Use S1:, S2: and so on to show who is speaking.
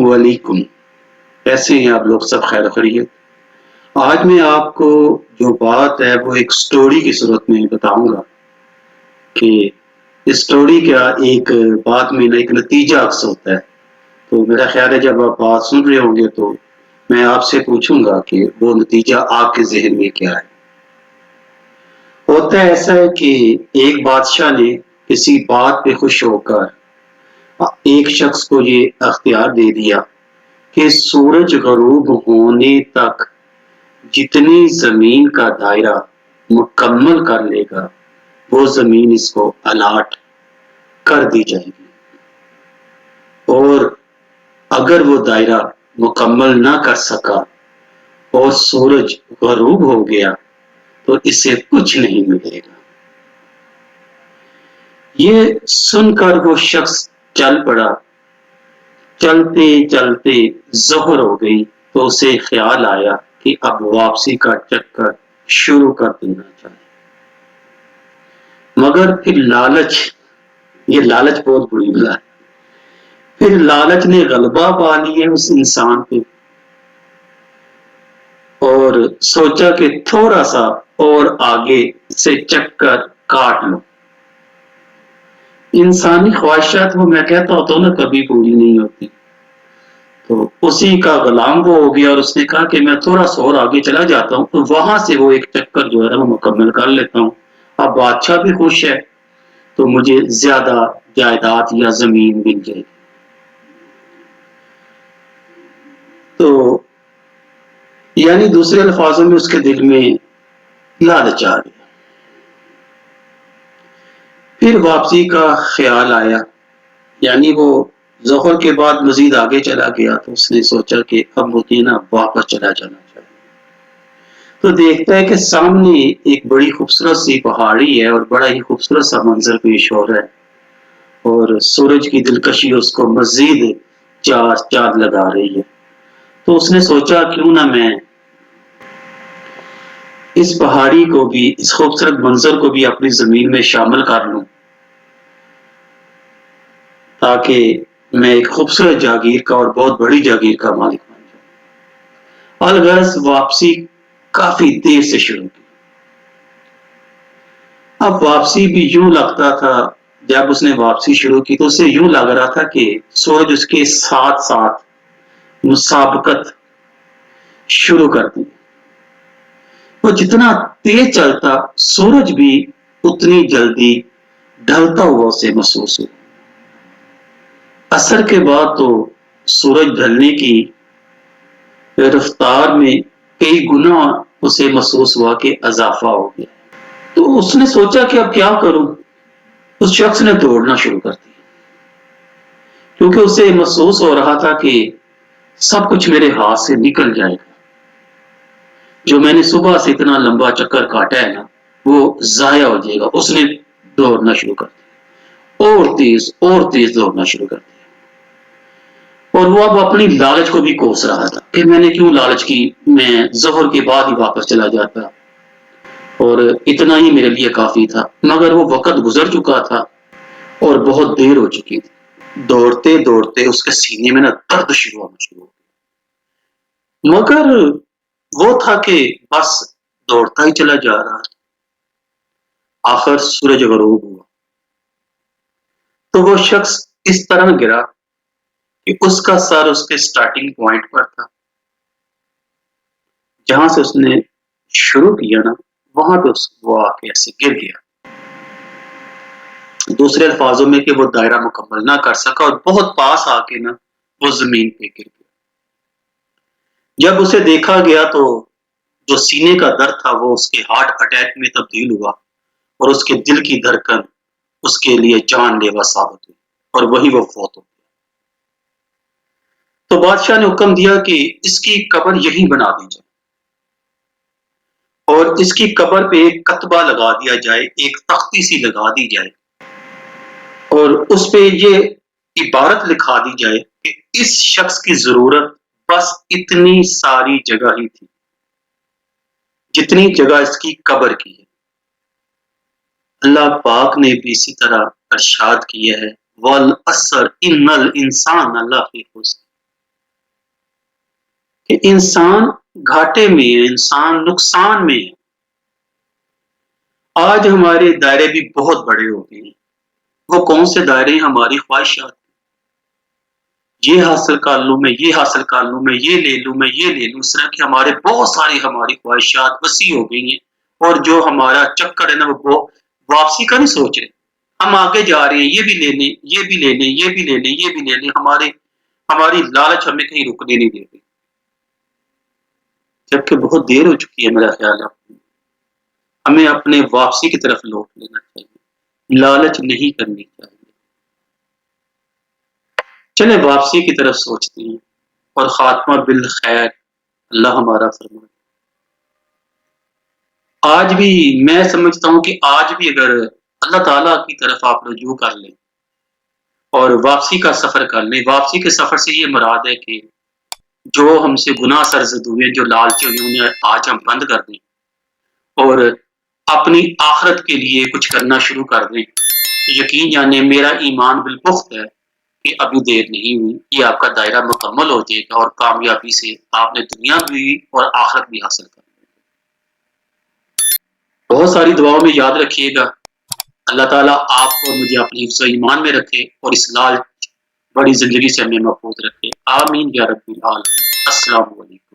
S1: السلام علیکم. کیسے ہیں آپ لوگ؟ سب خیر و خیریت؟ آج میں آپ کو جو بات ہے وہ ایک سٹوری کی صورت میں بتاؤں گا کہ اس سٹوری کا ایک بات میں ایک نتیجہ اکس ہوتا ہے. تو میرا خیال ہے جب آپ بات سن رہے ہوں گے تو میں آپ سے پوچھوں گا کہ وہ نتیجہ آپ کے ذہن میں کیا ہے. ہوتا ہے ایسا ہے کہ ایک بادشاہ نے کسی بات پہ خوش ہو کر ایک شخص کو یہ اختیار دے دیا کہ سورج غروب ہونے تک جتنی زمین کا دائرہ مکمل کر لے گا وہ زمین اس کو الاٹ کر دی جائے گی، اور اگر وہ دائرہ مکمل نہ کر سکا اور سورج غروب ہو گیا تو اسے کچھ نہیں ملے گا. یہ سن کر وہ شخص چل پڑا. چلتے چلتے ظہر ہو گئی تو اسے خیال آیا کہ اب واپسی کا چکر شروع کر دینا چاہیے. مگر پھر یہ لالچ بہت بری بلا ہے. پھر لالچ نے غلبہ پا لی ہے اس انسان پہ اور سوچا کہ تھوڑا سا اور آگے سے چکر کاٹ لو. انسانی خواہشات وہ میں کہتا ہوتا ہوں نا کبھی پوری نہیں ہوتی. تو اسی کا غلام وہ ہو گیا اور اس نے کہا کہ میں تھوڑا سا اور آگے چلا جاتا ہوں تو وہاں سے وہ ایک چکر جو ہے وہ مکمل کر لیتا ہوں. اب بادشاہ بھی خوش ہے تو مجھے زیادہ جائیداد یا زمین مل جائے گی. تو یعنی دوسرے الفاظوں میں اس کے دل میں لالچ آ گیا. پھر واپسی کا خیال آیا، یعنی وہ ظہر کے بعد مزید آگے چلا گیا تو اس نے سوچا کہ اب مجھے نا واپس چلا جانا چاہیے. تو دیکھتا ہے کہ سامنے ایک بڑی خوبصورت سی پہاڑی ہے اور بڑا ہی خوبصورت سا منظر پیش ہو رہا ہے اور سورج کی دلکشی اس کو مزید چار لگا رہی ہے. تو اس نے سوچا کیوں نہ میں اس پہاڑی کو بھی، اس خوبصورت منظر کو بھی اپنی زمین میں شامل کر لوں تاکہ میں ایک خوبصورت جاگیر کا اور بہت بڑی جاگیر کا مالک بن جاؤں. الغرض واپسی کافی دیر سے شروع کی. اب واپسی بھی یوں لگتا تھا، جب اس نے واپسی شروع کی تو اسے یوں لگ رہا تھا کہ سورج اس کے ساتھ ساتھ مسابقت شروع کر دی. وہ جتنا تیز چلتا سورج بھی اتنی جلدی ڈھلتا ہوا اسے محسوس ہوا. عصر کے بعد تو سورج ڈھلنے کی رفتار میں کئی گنا اسے محسوس ہوا کہ اضافہ ہو گیا. تو اس نے سوچا کہ اب کیا کروں. اس شخص نے دوڑنا شروع کر دیا کیونکہ اسے محسوس ہو رہا تھا کہ سب کچھ میرے ہاتھ سے نکل جائے گا. جو میں نے صبح سے اتنا لمبا چکر کاٹا ہے نا وہ ضائع ہو جائے گا. اس نے دوڑنا شروع کر دیا اور تیز دوڑنا شروع کر دیا. اور وہ اب اپنی لالچ کو بھی کوس رہا تھا کہ میں نے کیوں لالچ کی، میں ظہر کے بعد ہی واپس چلا جاتا اور اتنا ہی میرے لیے کافی تھا. مگر وہ وقت گزر چکا تھا اور بہت دیر ہو چکی تھی. دوڑتے دوڑتے اس کے سینے میں نا درد شروع ہونا شروع ہو گیا. مگر وہ تھا کہ بس دوڑتا ہی چلا جا رہا. آخر سورج غروب ہوا تو وہ شخص اس طرح گرا کہ اس کا سر اس کے سٹارٹنگ پوائنٹ پر تھا. جہاں سے اس نے شروع کیا نا وہاں پہ وہ آ کے ایسے گر گیا. دوسرے الفاظوں میں کہ وہ دائرہ مکمل نہ کر سکا اور بہت پاس آ کے نا وہ زمین پہ گر گیا. جب اسے دیکھا گیا تو جو سینے کا درد تھا وہ اس کے ہارٹ اٹیک میں تبدیل ہوا اور اس کے دل کی دھڑکن اس کے لیے جان لیوا ثابت ہوئی اور وہی وہ فوت ہو گیا. تو بادشاہ نے حکم دیا کہ اس کی قبر یہی بنا دی جائے اور اس کی قبر پہ ایک کتبہ لگا دیا جائے، ایک تختی سی لگا دی جائے اور اس پہ یہ عبارت لکھا دی جائے کہ اس شخص کی ضرورت بس اتنی ساری جگہ ہی تھی جتنی جگہ اس کی قبر کی ہے. اللہ پاک نے بھی اسی طرح ارشاد کیا ہے وَالْعَصْرِ إِنَّ الْإِنسَانَ لَفِي خُسْرٍ. کہ انسان گھاٹے میں ہے، انسان نقصان میں ہے۔ آج ہمارے دائرے بھی بہت بڑے ہو گئے ہیں۔ وہ کون سے دائرے ہیں؟ ہماری خواہشات، یہ حاصل کر لوں میں، یہ حاصل کر لوں میں، یہ لے لوں میں، یہ لے لوں، اس طرح کی ہمارے بہت ساری ہماری خواہشات وسیع ہو گئی ہیں، اور جو ہمارا چکر ہے نا وہ واپسی کا نہیں سوچ رہے، ہم آگے جا رہے ہیں، یہ بھی لے لیں، یہ بھی لے لیں، یہ بھی لے لیں، یہ بھی لے لیں، ہماری لالچ ہمیں کہیں رکنے نہیں دے گی، جبکہ بہت دیر ہو چکی ہے میرا خیال ہے۔ ہمیں اپنے واپسی کی طرف لوٹ لینا چاہیے، لالچ نہیں کرنی چاہیے۔ چلے واپسی کی طرف سوچتے ہیں اور خاتمہ بالخیر اللہ ہمارا فرمائے۔ آج بھی میں سمجھتا ہوں کہ آج بھی اگر اللہ تعالیٰ کی طرف آپ رجوع کر لیں اور واپسی کا سفر کر لیں، واپسی کے سفر سے یہ مراد ہے کہ جو ہم سے گناہ سرزد ہوئے، جو لالچ ہوئے، انہیں آج ہم بند کر دیں اور اپنی آخرت کے لیے کچھ کرنا شروع کر دیں۔ یقین جانیں میرا ایمان بالپخت ہے کہ ابھی دیر نہیں ہوئی، یہ آپ کا دائرہ مکمل ہو جائے گا اور کامیابی سے آپ نے دنیا بھی اور آخرت بھی حاصل کر۔ بہت ساری دعاؤں میں یاد رکھیے گا۔ اللہ تعالیٰ آپ کو اور مجھے اپنی حفظ و ایمان میں رکھے اور اس لالچ بڑی زندگی سے ہمیں محفوظ رکھے، آمین یا رب العالمین۔ السلام علیکم۔